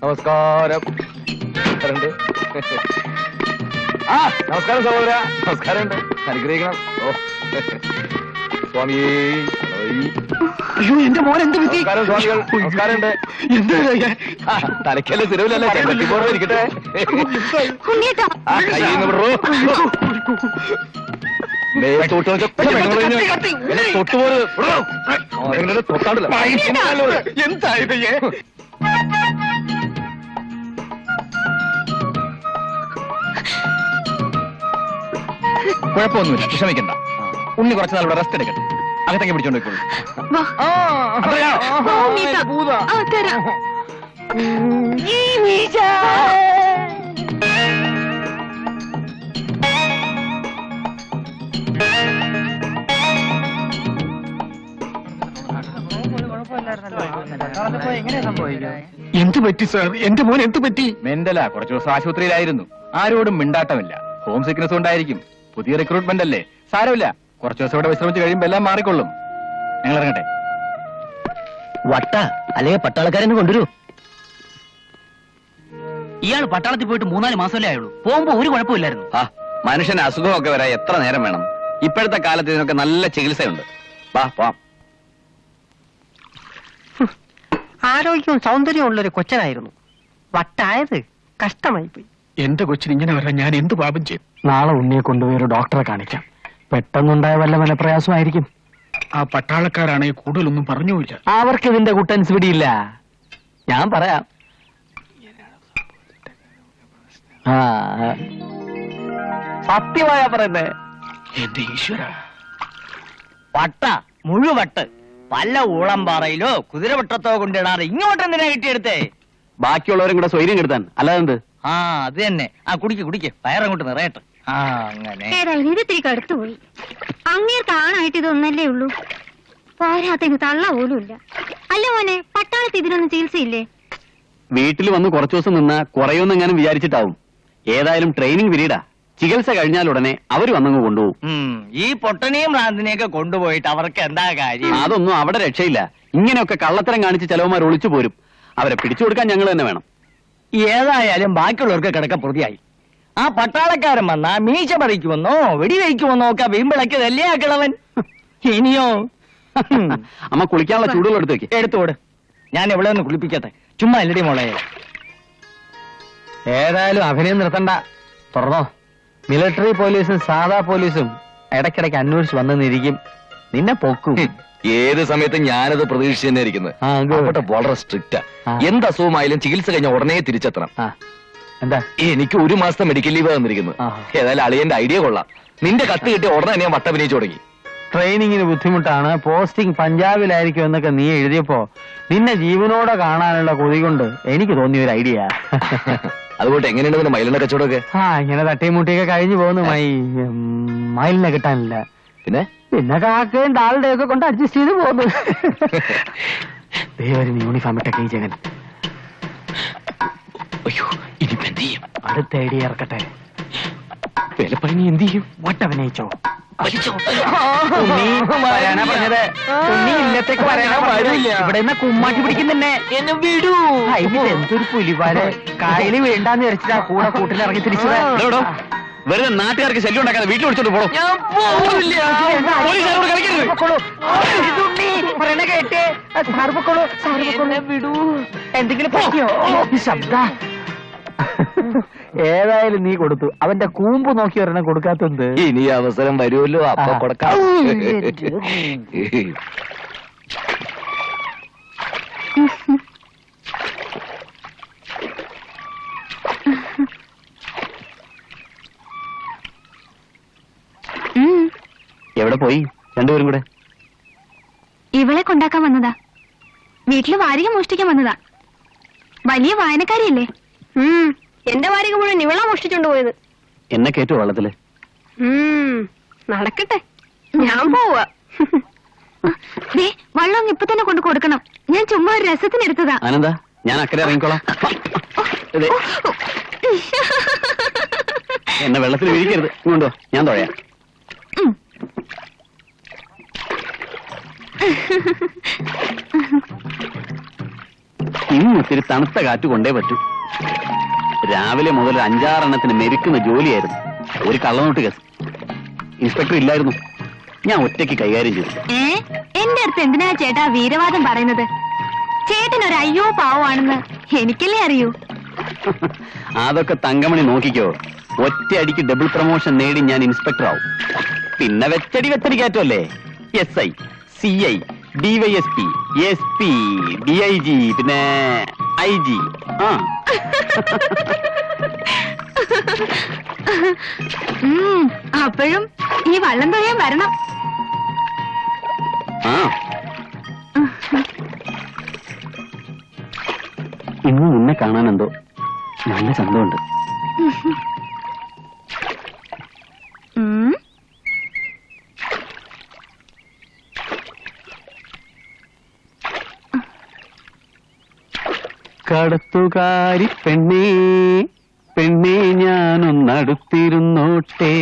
നമസ്കാരം. ആ നമസ്കാരം സഹോദര. നമസ്കാരമുണ്ട്. അനുഗ്രഹിക്കണം. ഓ സ്വാമി. അയ്യോ എന്റെ മോൻ എന്ത് പറ്റി? നമസ്കാരം സ്വാമികൾ. നമസ്കാരമുണ്ട്. തലക്കല്ല തിരുവില്ലല്ലേ ചെമ്പട്ടിപ്പോടെ ഇരിക്കട്ടെ. കയ്യിൽ വിടറോ. തൊട്ടാടില്ല. എന്തായത്? കുഴപ്പമൊന്നുമില്ല, വിഷമിക്കണ്ട. ഉണ്ണി കുറച്ച് നാൾ ഇവിടെ റെസ്റ്റ് എടുക്കട്ടെ. അകത്തേക്ക് പിടിച്ചോണ്ട് പോയിക്കോളൂ. എന്ത് പറ്റി സാർ? എന്റെ മോൻ എന്ത് പറ്റി? മെന്റല. കുറച്ചു ദിവസം ആശുപത്രിയിലായിരുന്നു. ആരോടും മിണ്ടാട്ടമില്ല. ഹോം സിക്നസ് കൊണ്ടായിരിക്കും. പുതിയ റിക്രൂട്ട്മെന്റ് അല്ലേ, സാരമില്ല. കുറച്ചു ദിവസം ഇവിടെ വിശ്രമിച്ച് കഴിയുമ്പോ എല്ലാം മാറിക്കൊള്ളും. ഞങ്ങൾ ഇറങ്ങട്ടെ. വട്ട അല്ലെങ്കിൽ പട്ടാളക്കാരെന്ന് കൊണ്ടുവരൂ. ഇയാൾ പട്ടാളത്തിൽ പോയിട്ട് 3-4 മാസമല്ലേ ആയുള്ളൂ. പോകുമ്പോ ഒരു കുഴപ്പമില്ലായിരുന്നു. ആ മനുഷ്യന് അസുഖമൊക്കെ വരാൻ എത്ര നേരം വേണം? ഇപ്പോഴത്തെ കാലത്ത് ഇതിനൊക്കെ നല്ല ചികിത്സയുണ്ട്. വാ പോവാം. ആരോഗ്യവും സൗന്ദര്യവും ഉള്ളൊരു കൊച്ചനായിരുന്നു. വട്ടായത് കഷ്ടമായി പോയി. എന്റെ കൊച്ചിന് ഇങ്ങനെ വരാൻ ഞാൻ എന്ത് പാപം ചെയ്തു? നാളെ ഉണ്ണിയെ കൊണ്ടുപോയി ഒരു ഡോക്ടറെ കാണിക്കാം. പെട്ടെന്നുണ്ടായ വല്ല മനപ്രയാസമായിരിക്കും. ആ പട്ടാളക്കാരാണെങ്കിൽ കൂടുതലൊന്നും പറഞ്ഞുമില്ല. അവർക്ക് ഇതിന്റെ കുട്ടൻസ് പിടിയില്ല. ഞാൻ പറയാം. സത്യമായ പറയുന്നേ. എന്റെ ഈശ്വര. വട്ട മുഴുവട്ട് പല ഊളംപാറയിലോ കുതിരവട്ടത്തോ കൊണ്ടിടാറ് ഇങ്ങോട്ട് എന്തിനാ കിട്ടിയെടുത്തേ? ബാക്കിയുള്ളവരും കൂടെ സ്വൈര്യം കെടുത്താൻ, അല്ലാതെ ആ അത് തന്നെ. ആ കുടിക്ക് പയറങ്ങോട്ട് നിറയട്ടെ. ആ അങ്ങനെ ഇത്തിരി കടുത്തുപോയി. അങ്ങേർക്ക് ആണായിട്ട് ഇതൊന്നല്ലേ ഉള്ളൂ. പോരാത്തേക്ക് തള്ള പോലും ഇല്ല. അല്ല മോനെ, പട്ടാളത്ത് ഇതിനൊന്നും ചികിത്സയില്ലേ? വീട്ടിൽ വന്ന് കുറച്ചു ദിവസം നിന്നാ കുറയൊന്നെങ്ങാനും വിചാരിച്ചിട്ടാവും. ഏതായാലും ട്രെയിനിങ് പീരീഡാ. ചികിത്സ കഴിഞ്ഞാൽ ഉടനെ അവര് വന്നങ്ങ് കൊണ്ടുപോകും. ഈ പൊട്ടനെയും ഭ്രാന്തിനെയൊക്കെ കൊണ്ടുപോയിട്ട് അവർക്ക് എന്താ കാര്യം? അതൊന്നും അവിടെ രക്ഷയില്ല. ഇങ്ങനെയൊക്കെ കള്ളത്തരം കാണിച്ച് ചിലവന്മാർ ഒളിച്ചു പോരും. അവരെ പിടിച്ചു കൊടുക്കാൻ ഞങ്ങൾ തന്നെ വേണം. ഏതായാലും ബാക്കിയുള്ളവർക്ക് കിടക്ക പ്രതിയായി. ആ പട്ടാളക്കാരൻ വന്നാ മീശ പറിക്കുമെന്നോ വെടിവെക്കുമെന്നോ ഒക്കെ വീമ്പിളക്കിയതല്ലേ ആ കിളവൻ. ഇനിയോ അമ്മ കുളിക്കാനുള്ള ചൂടുകൾ എടുത്തു വെക്ക്. എടുത്തോട്. ഞാൻ എവിടെ ഒന്ന് കുളിപ്പിക്കട്ടെ. ചുമ്മാ അല്ലടി മോളെ. ഏതായാലും അഭിനയം നിർത്തണ്ട. തുറന്നോ. മിലിറ്ററി പോലീസും സാധാ പോലീസും ഇടയ്ക്കിടയ്ക്ക് അന്വേഷിച്ച് വന്നിരിക്കും. നിന്നെ പൊക്കും. ഏത് സമയത്ത് ഞാനത് പ്രതീക്ഷിച്ച് തന്നെ ഇരിക്കുന്നത്. വളരെ സ്ട്രിക്റ്റാ. എന്ത് അസുഖമായാലും ചികിത്സ കഴിഞ്ഞ ഉടനെ തിരിച്ചെത്തണം. എന്താ? എനിക്ക് 1 മാസത്തെ മെഡിക്കൽ ലീവ് തന്നിരിക്കുന്നു. ഏതായാലും അളിയന്റെ ഐഡിയ കൊള്ളാം. നിന്റെ കത്ത് കിട്ടിയ ഉടനെ ഞാൻ വട്ടഭിനയിച്ചു തുടങ്ങി. ട്രെയിനിങ്ങിന് ബുദ്ധിമുട്ടാണ്, പോസ്റ്റിംഗ് പഞ്ചാബിലായിരിക്കും എന്നൊക്കെ നീ എഴുതിയപ്പോ നിന്നെ ജീവനോടെ കാണാനുള്ള കൊതി കൊണ്ട് എനിക്ക് തോന്നിയ ഒരു ഐഡിയ. അതുകൊണ്ട് എങ്ങനെയുണ്ട് മയിലിന്റെ കച്ചവടമൊക്കെ? ഇങ്ങനെ തട്ടിയും മുട്ടിയൊക്കെ കഴിഞ്ഞു പോകുന്നു. മയിലിനെ കിട്ടാനില്ല. പിന്നെ കാക്കയും ഡാളുടെ ഒക്കെ കൊണ്ട് അഡ്ജസ്റ്റ് ചെയ്ത് പോകുന്നു. ദൈവം യൂണിഫോം ഇട്ടൊക്കെ ഈ ജഗൻ. അയ്യോ ഇനിയിപ്പോ എന്ത് ചെയ്യും? അടുത്ത ഐഡിയ ഇറക്കട്ടെ. വിലപ്പണി എന്ത് ചെയ്യും? വട്ടഭിനയിച്ചോ? ഇവിടെ കുമ്മാട്ടി പിടിക്കുന്നന്നെ. എന്നെ വിടൂ. എന്തൊരു പുലിപാല്. കായല് വേണ്ടാന്ന് വിചാരിച്ചിട്ടാ കൂടെ കൂട്ടിലിറങ്ങി തിരിച്ചത്. വെറുതെ നാട്ടുകാർക്ക് ശല്യം ഉണ്ടാക്കാതെ വീട്ടിൽ വിളിച്ചോണ്ട് പോണോ? എന്തെങ്കിലും പറ്റിയോ? ശബ്ദ. ഏതായാലും നീ കൊടുത്തു. അവന്റെ കൂമ്പ് നോക്കി ഒരെണ്ണം കൊടുക്കാത്തത്. ഇനി അവസരം വരുമല്ലോ, അപ്പൊ കൊടുക്കാം. എവിടെ പോയി രണ്ടുപേരും കൂടെ? ഇവളെ കൊണ്ടാക്കാൻ വന്നതാ. വീട്ടില് വാരിക മോഷ്ടിക്കാൻ വന്നതാ. വലിയ വായനക്കാരിയല്ലേ? എന്റെ വാരിക മുഴുവൻ ഇവളാ മോഷ്ടിച്ചോണ്ട് പോയത്. എന്നെ കേട്ടു വള്ളത്തില്. നടക്കട്ടെ, ഞാൻ പോവാ. വള്ളം ഇപ്പൊ തന്നെ കൊണ്ട് കൊടുക്കണം. ഞാൻ ചുമ്മാ ഒരു രസത്തിന് എടുത്തതാ. ആനന്ദ, ഞാൻ അക്കരെ ഇറങ്ങിക്കോളാം. എന്നെ വെള്ളത്തിൽ വീഴിക്കരുത്. ഇങ്ങോട്ടോ, ഞാൻ തുഴയാം. ഇന്ന് ഒത്തിരി തണുത്ത കാറ്റ് കൊണ്ടേ പറ്റൂ. രാവിലെ മുതൽ 5-6 എണ്ണത്തിന് മെരുക്കുന്ന ജോലിയായിരുന്നു. ഒരു കള്ളനോട്ട് കേസ്. ഇൻസ്പെക്ടർ ഇല്ലായിരുന്നു. ഞാൻ ഒറ്റയ്ക്ക് കൈകാര്യം ചെയ്തു. എന്റെ അടുത്ത് എന്തിനാ ചേട്ടാ വീരവാദം പറയുന്നത്? ചേട്ടനൊരു അയ്യോ പാവമാണെന്ന് എനിക്കല്ലേ അറിയൂ. അതൊക്കെ തങ്കമണി നോക്കിക്കോ. ഒറ്റയടിക്ക് ഡബിൾ പ്രൊമോഷൻ നേടി ഞാൻ ഇൻസ്പെക്ടർ ആവും. പിന്നെ വെച്ചടി കയറ്റല്ലേ. SI, CI, DYSP, SP, DIG, പിന്നെ IG. അപ്പോഴും ഈ വള്ളം തൊഴിയാൻ വരണം. ഇന്ന് നിന്നെ കാണാൻ എന്തോ നല്ല ചന്തമുണ്ട്. കടത്തുകാരി പെണ്ണേ പെണ്ണേ ഞാനൊന്നടുത്തിരുന്നോട്ടെ.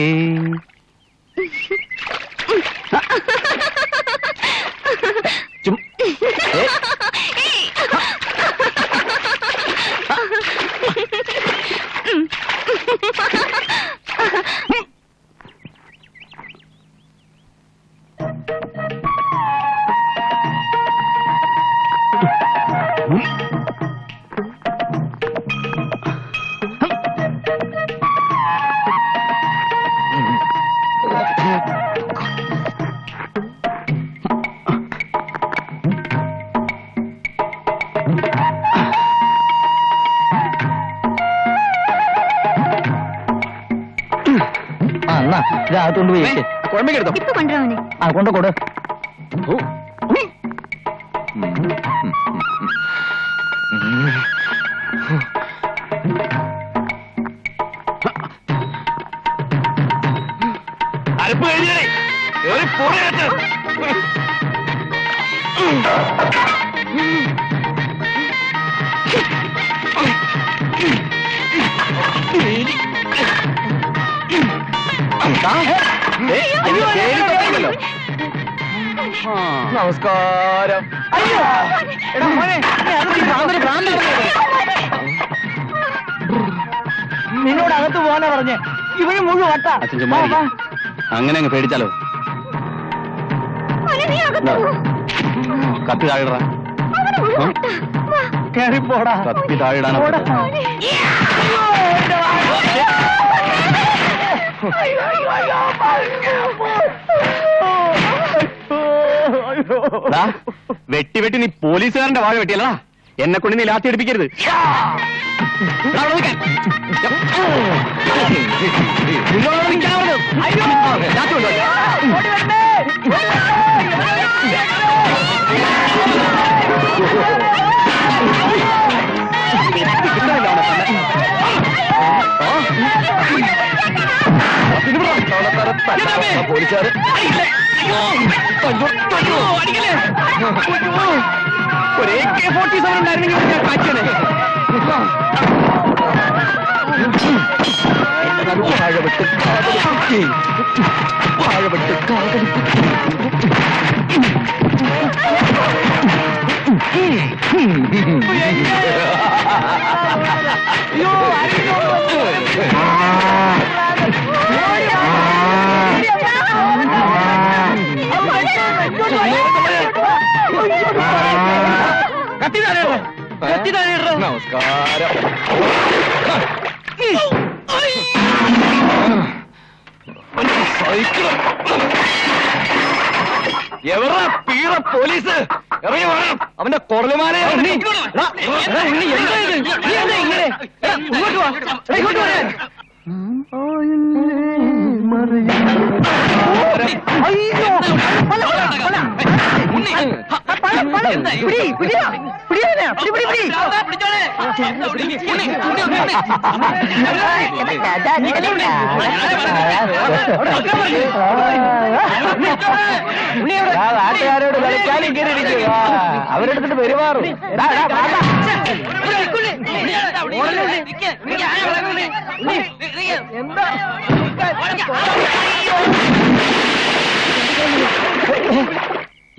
ഇതാകത്തോണ്ട് പോയി കുഴമ്പെടുത്തോ? ഇപ്പൊ കൊണ്ടുവരാമനെ. കൊണ്ടു അരപ്പ് കഴിഞ്ഞേ നമസ്കാരം. നിന്നോട് അകത്ത് പോകാനാ പറഞ്ഞേ. ഇവര് മുഴുവൻ വട്ടാ. അങ്ങനെ അങ്ങ് പേടിച്ചാലോ? കത്തി താഴെടാ. കേറിപ്പോടാ. കത്തി താഴെടാൻ വെട്ടി വെട്ടി നീ പോലീസുകാരന്റെ വാഴ വെട്ടിയല്ലടാ. എന്നെ കൊണ്ട് നീ ലാത്തി എടുപ്പിക്കരുത്. പോലീസുകാർ ഒരു AK-47 ഉണ്ടായിരുന്നെങ്കിൽ ഞാൻ കാച്ചനെ. വാഴവെട്ട് നമസ്കാരം. എവറാ പീറ പോലീസ്? ഇറങ്ങി പറയണം. അവന്റെ കൊറലുമാനെ നാട്ടുകാരോട് കളിക്കാനും കയറിയിരിക്കുക. അവരെടുത്തിട്ട് പെരുമാറും.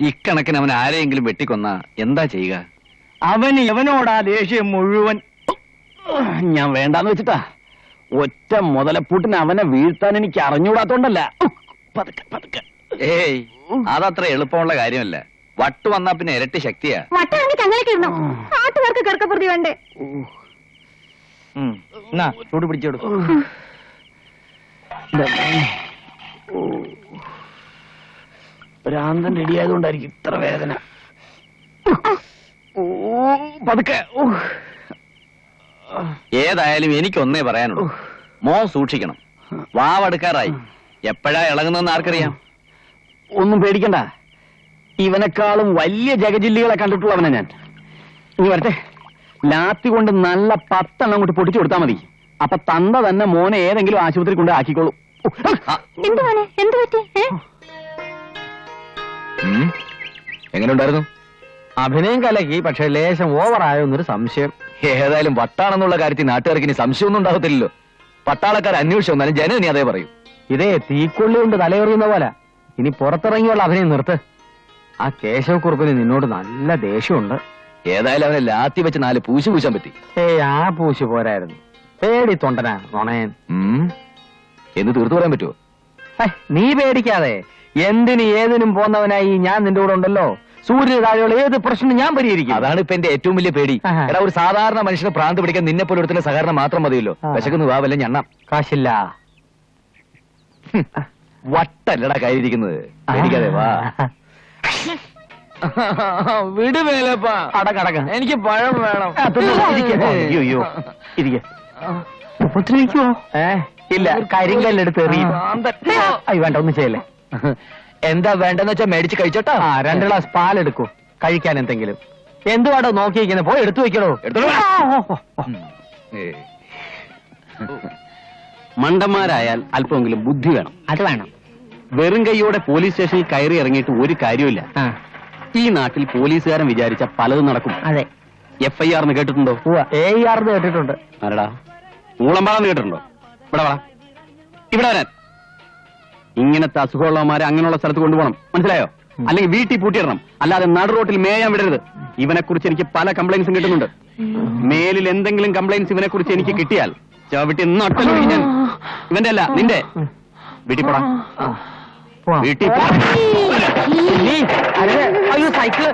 ഇക്കണക്കിന് അവൻ ആരെയെങ്കിലും വെട്ടിക്കൊന്ന എന്താ ചെയ്യുക? അവന് എവനോടാ ദേഷ്യം മുഴുവൻ. ഞാൻ വേണ്ടാന്ന് വെച്ചിട്ടാ. ഒറ്റ മുതലപ്പൂട്ടിന് അവനെ വീഴ്ത്താൻ എനിക്ക് അറിഞ്ഞൂടാത്തോണ്ടല്ല. പതുക്കെ പതുക്കെ. ഏയ്, അതത്ര എളുപ്പമുള്ള കാര്യമല്ല. വട്ട് വന്നാ പിന്നെ ഇരട്ടി ശക്തിയാ. വട്ടാണെങ്കിൽ ചങ്ങലക്ക് ഇരുന്നോ, നാട്ടുകാർക്ക് കിടക്കപ്പുറത്തി വേണ്ടേ? എന്നാ ചൂട് പിടിച്ചെടുക്കും. ഭ്രാന്തൻ റെഡിയായതുകൊണ്ടായിരിക്കും ഇത്ര വേദന. പതുക്കെ. ഏതായാലും എനിക്കൊന്നേ പറയാനുള്ളൂ, മോ സൂക്ഷിക്കണം. വാവടുക്കാറായി. എപ്പോഴാ ഇളകുന്നതെന്ന് ആർക്കറിയാം? ഒന്നും പേടിക്കണ്ട. ഇവനെക്കാളും വലിയ ജഗജില്ലികളെ കണ്ടിട്ടുള്ളവനാ ഞാൻ. ഇനി വരട്ടെ. ലാത്തി കൊണ്ട് നല്ല 10 എണ്ണം കൊണ്ട് പൊട്ടിച്ചു കൊടുത്താൽ മതി. അപ്പൊ തന്ത തന്നെ മോനെ ഏതെങ്കിലും ആശുപത്രി കൊണ്ട് ആക്കിക്കോളൂ. എന്ത് മോനെ, എന്ത് പറ്റി? എങ്ങനെ ഉണ്ടായിരുന്നു? അഭിനയം കലക്കി, പക്ഷെ ലേശം ഓവറായൊന്നൊരു സംശയം. ഏതായാലും വട്ടാണെന്നുള്ള കാര്യത്തിൽ നാട്ടുകാർക്ക് ഇനി സംശയമൊന്നും ഉണ്ടാകത്തില്ലല്ലോ. പട്ടാളക്കാർ അന്വേഷിച്ചു വന്നാലും ജനം ഇനി അതേ പറയൂ. ഇതേ തീക്കൊള്ളി കൊണ്ട് തലയെറിയുന്ന പോലെ. ഇനി പുറത്തിറങ്ങിയുള്ള അഭിനയം നിർത്ത്. ആ കേശവക്കുറുപ്പിന് നിന്നോട് നല്ല ദേഷ്യമുണ്ട്. ഏതായാലും അവനെ ലാത്തി വെച്ച് 4 പൂശി പൂശാൻ പറ്റി. ആ പൂശ് പോരായിരുന്നു. പേടി തൊണ്ടനാ നോണയൻ. എന്ന് തീർത്തു പറയാൻ പറ്റുമോ? നീ പേടിക്കാതെ. എന്തിനും ഏതിനും പോന്നവനായി ഞാൻ നിന്റെ കൂടെ ഉണ്ടല്ലോ. സൂര്യന് താഴെയുള്ള ഏത് പ്രശ്നം ഞാൻ പരിഹരിക്കും. അതാണ് ഇപ്പൊ എന്റെ ഏറ്റവും വലിയ പേടി. ആഹാ. എടാ, ഒരു സാധാരണ മനുഷ്യനെ ഭ്രാന്ത് പിടിക്കാൻ നിന്നെ പോലെ ഒരുത്തിന്റെ സഹകരണം മാത്രം മതിയല്ലോ. വിശക്കുന്നു വാ, വല്ല ഞണ്ണാം. കാശില്ല. വട്ടല്ലടാ കയ്യിരിക്കുന്നത്. പേടിക്കാതെ വാ. വിടുവേലപ്പാ, അടക്കടക്ക. എനിക്ക് പഴം വേണം. അയ്യോ ഇരിക്കെ. ഉപദ്രവിക്കുവോ? ഇല്ല, കരിങ്കല്ലെടുത്ത് എറിയും. അയ്യോ വേണ്ട, ഒന്നും ചെയ്യല്ലേ. എന്താ വേണ്ടെന്ന് വെച്ചാ മേടിച്ച് കഴിച്ചോട്ടാ. 2 ഗ്ലാസ് പാലെടുക്കൂ, കഴിക്കാൻ എന്തെങ്കിലും. എന്തുവാടോ നോക്കിയിരിക്കുന്നത്? പോയി എടുത്തു വെക്കണോ. മണ്ടന്മാരായാൽ അല്പമെങ്കിലും ബുദ്ധി വേണം. അത് വേണം. വെറും കൈയോടെ പോലീസ് സ്റ്റേഷനിൽ കയറി ഇറങ്ങിയിട്ട് ഒരു കാര്യമില്ല. ഈ നാട്ടിൽ പോലീസുകാരൻ വിചാരിച്ച പലതും നടക്കും. അതെ. FIR എന്ന് കേട്ടിട്ടുണ്ടോ? AER കേട്ടിട്ടുണ്ട്. ആരടാ? ഊളമ്പാടെന്ന് കേട്ടിട്ടുണ്ടോ? ഇവിടെ വാ, ഇവിടെ വരാൻ. ഇങ്ങനത്തെ അസുഖമുള്ളവന്മാരെ അങ്ങനെയുള്ള സ്ഥലത്ത് കൊണ്ടുപോകണം, മനസ്സിലായോ? അല്ലെങ്കിൽ വീട്ടിൽ പൂട്ടിയിടണം. അല്ലാതെ നടു റോട്ടിൽ മേയാൻ വിടരുത്. ഇവനെ കുറിച്ച് എനിക്ക് പല കംപ്ലൈൻസും കിട്ടുന്നുണ്ട്. മേലിൽ എന്തെങ്കിലും കംപ്ലൈൻസ് ഇവനെ കുറിച്ച് എനിക്ക് കിട്ടിയാൽ ചവിട്ടി നട്ടലൊഴി ഞാൻ. ഇവന്റെ അല്ല, നിന്റെ. വീട്ടിൽ പോടാ, വീട്ടിൽ പോ. അയ്യോ സൈക്കിള്.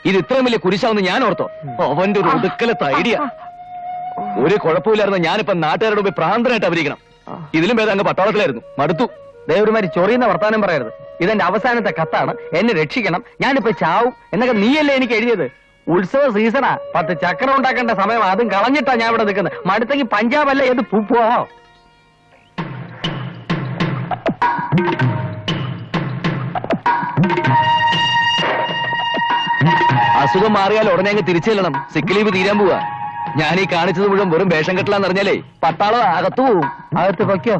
ഇത് ഇത്രയും വലിയ കുരിശാവുന്ന ഞാൻ ഓർത്തോ? അവന്റെ ഒരു ഒതുക്കലത്തെ ഐഡിയ. ഒരു കുഴപ്പമില്ലായിരുന്നു. ഞാനിപ്പോ നാട്ടുകാരുടെ മുമ്പ് ഭ്രാന്തനായിട്ട് അഭിനയിക്കണം. ഇതിലും ഭേദം അങ്ങ് പട്ടാളത്തിലായിരുന്നു. മടുത്തു. ദേവരുമാരി ചൊറിയുന്ന വർത്താനം പറയരുത്. ഇതെന്റെ അവസാനത്തെ കത്താണ്. എന്നെ രക്ഷിക്കണം, ഞാനിപ്പോ ചാവും എന്നൊക്കെ നീയല്ലേ എനിക്ക് എഴുതിയത്. ഉത്സവ സീസണാ, 10 ചക്രം ഉണ്ടാക്കേണ്ട സമയം. അതും കളഞ്ഞിട്ടാ ഞാൻ ഇവിടെ നിൽക്കുന്നത്. മടുത്തെങ്കിൽ പഞ്ചാബ് അല്ല, ഏത് പൂപ്പോ. അസുഖം മാറിയാൽ ഉടനെ അങ്ങ് തിരിച്ചു ചെല്ലണം. സിക്ക് ലീവ് തീരാൻ പോവാ. ഞാൻ ഈ കാണിച്ചത് മുഴുവൻ വെറും വേഷം കെട്ടലാന്ന് അറിഞ്ഞാലേ പട്ടാളം അകത്തു പോവും. അകത്ത് പൊയ്ക്കോ.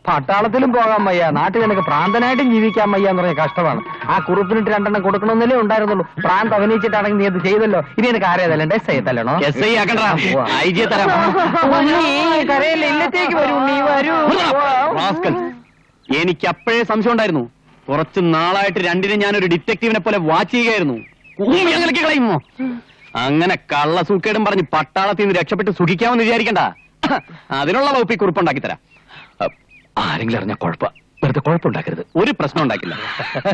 പട്ടാളത്തിലും പോകാൻ വയ്യ, നാട്ടിൽ നിനക്ക് പ്രാന്തനായിട്ടും ജീവിക്കാൻ വയ്യ എന്ന് പറഞ്ഞ കഷ്ടമാണ്. ആ കുറുപ്പിനിട്ട് 2 എണ്ണം കൊടുക്കണമെന്നല്ലേ ഉണ്ടായിരുന്നുള്ളൂ. പ്രാന്ത് അഭിനയിച്ചിട്ടാണെങ്കിൽ നീ അത് ചെയ്തല്ലോ. ഇനി എനിക്ക് ആരെയതല്ലേ SI തല്ലണോ? SI ആക്കണ്ട, IG തരാം. കരയില്ല, ഇല്ലത്തേക്ക് വരൂ, നീ വരൂ. റാസ്കൽ. എനിക്ക് അപ്പോഴേ സംശയം ഉണ്ടായിരുന്നു. കുറച്ച് നാളായിട്ട് രണ്ടിനും ഞാനൊരു ഡിറ്റക്റ്റീവിനെ പോലെ വാച്ച് ചെയ്യുകയായിരുന്നു. കളയുമോ? അങ്ങനെ കള്ള സൂക്കേടും പറഞ്ഞ് പട്ടാളത്തിൽ നിന്ന് രക്ഷപ്പെട്ട് സുഖിക്കാമെന്ന് വിചാരിക്കണ്ട. അതിനുള്ള വകുപ്പ് ഈ കുറിപ്പുണ്ടാക്കി തരാം. ആരെങ്കിലും അറിഞ്ഞാൽ വെറുതെ കുഴപ്പമുണ്ടാക്കരുത്. ഒരു പ്രശ്നം ഉണ്ടാക്കില്ല.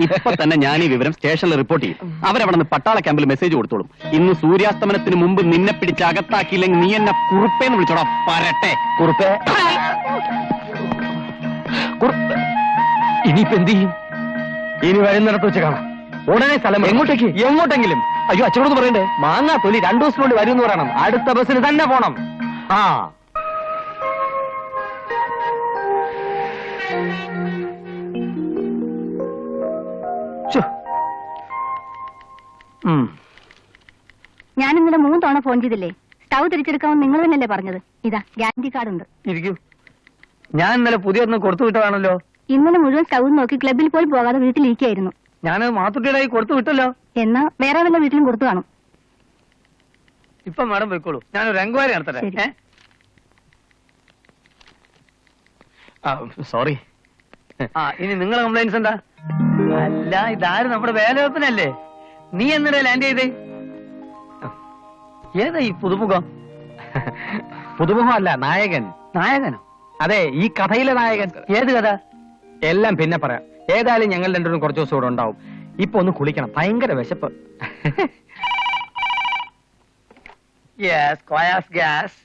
ഇപ്പൊ തന്നെ ഞാൻ ഈ വിവരം സ്റ്റേഷനിൽ റിപ്പോർട്ട് ചെയ്യും. അവരവിടെ നിന്ന് പട്ടാള ക്യാമ്പിൽ മെസ്സേജ് കൊടുത്തോളും. ഇന്ന് സൂര്യാസ്തമനത്തിന് മുമ്പ് നിന്നെ പിടിച്ച് അകത്താക്കിയില്ലെങ്കിൽ നീ എന്നെ കുറുപ്പേന്ന് വിളിച്ചോടാ. പരട്ടെ കുറുപ്പേ. ഇനിയിപ്പോ എന്ത് ചെയ്യും? ഇനി വരുന്നിടത്ത് വെച്ച് കാണാം. ഉടനെ സ്ഥലം എങ്ങോട്ടേക്ക്? എങ്ങോട്ടെങ്കിലും. അയ്യോ, അച്ഛനോട് പറയണ്ടേ? മാങ്ങാ തൊലി 2 ദിവസത്തിനുള്ളിൽ വരും എന്ന് പറയണം. അടുത്ത ബസ്സിന് തന്നെ പോണം. ആ ഞാൻ ഇന്നലെ 3 തവണ ഫോൺ ചെയ്തില്ലേ? സ്റ്റൗ തിരിച്ചെടുക്കാമെന്ന് നിങ്ങൾ തന്നെയല്ലേ പറഞ്ഞത്? ഇതാ ഗ്യാരണ്ടി കാർഡ് ഉണ്ട്. ഇരിക്കൂ. ഞാൻ ഇന്നലെ പുതിയൊന്നും കൊടുത്തു വിട്ടതാണല്ലോ. ഇന്നലെ മുഴുവൻ സ്റ്റൗ നോക്കി ക്ലബിൽ പോലും പോകാതെ വീട്ടിലിരിക്കുകയായിരുന്നു. ഞാൻ മാത്തുട്ടിയുടെ കൊടുത്തു വിട്ടല്ലോ. എന്നാ വേറെ വല്ല വീട്ടിലും കൊടുത്തു കാണും. ഇപ്പൊ മാഡം പോയിക്കോളൂ, ഞാനൊരു എൻക്വയറി നടത്തട്ടെ. ശരി. സോറി. ഇനി നിങ്ങളെ കംപ്ലൈൻസ് എന്താ? അല്ല ഇതാരും നമ്മുടെ വേലവെപ്പനല്ലേ? നീ എന്നിടെ ലാൻഡ് ചെയ്തേ? ഏതാ ഈ പുതുമുഖം? പുതുമുഖമല്ല, നായകൻ. നായകനോ? അതെ, ഈ കഥയിലെ നായകൻ. ഏത് കഥ? എല്ലാം പിന്നെ പറയാം. ഏതായാലും ഞങ്ങൾ രണ്ടുപേരും കുറച്ച് ദിവസം ഇവിടെ ഉണ്ടാവും. ഇപ്പൊ ഒന്ന് കുളിക്കണം, ഭയങ്കര വിശപ്പ്.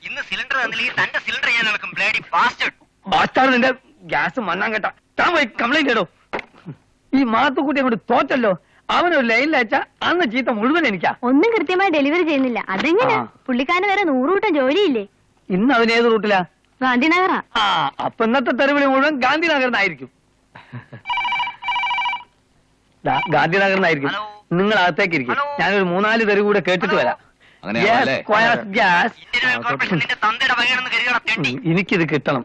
ഇന്ന് സിലിണ്ടർ തന്നില്ലെങ്കിൽ തന്റെ സിലിണ്ടർ ഞാൻ നടക്കും. Bloody bastard. നിന്റെ ഗ്യാസ് മണ്ണാൻ കേട്ടാ താൻ പോയി കംപ്ലൈന്റ് ഇടോ. ഈ മാത്തുക്കുട്ടി അങ്ങോട്ട് തോറ്റല്ലോ. അവനൊരു ലൈനിൽ അയച്ചാ അന്ന് ചീത്ത മുഴുവൻ എനിക്കാ. ഒന്നും കൃത്യമായി ഡെലിവറി ചെയ്യുന്നില്ല. അതെങ്ങനെ? ആ. പുള്ളിക്കാരന് വേറെ 100 കൂട്ടം ജോലിയില്ലേ? ഇന്ന് അവൻ ഏത് റൂട്ടിലാ? ഗാന്ധിനഗറാ. ആ, അപ്പൊ ഇന്നത്തെ തെരുവിളി മുഴുവൻ ഗാന്ധിനഗറിനായിരിക്കും. ഗാന്ധിനഗറിനായിരിക്കും. നിങ്ങൾ അകത്തേക്ക് ഇരിക്കും. ഞാനൊരു 3-4 തെരുവ് കൂടെ കേട്ടിട്ട് വരാം. അങ്ങനെയാണല്ലേ? എനിക്കിത് കിട്ടണം.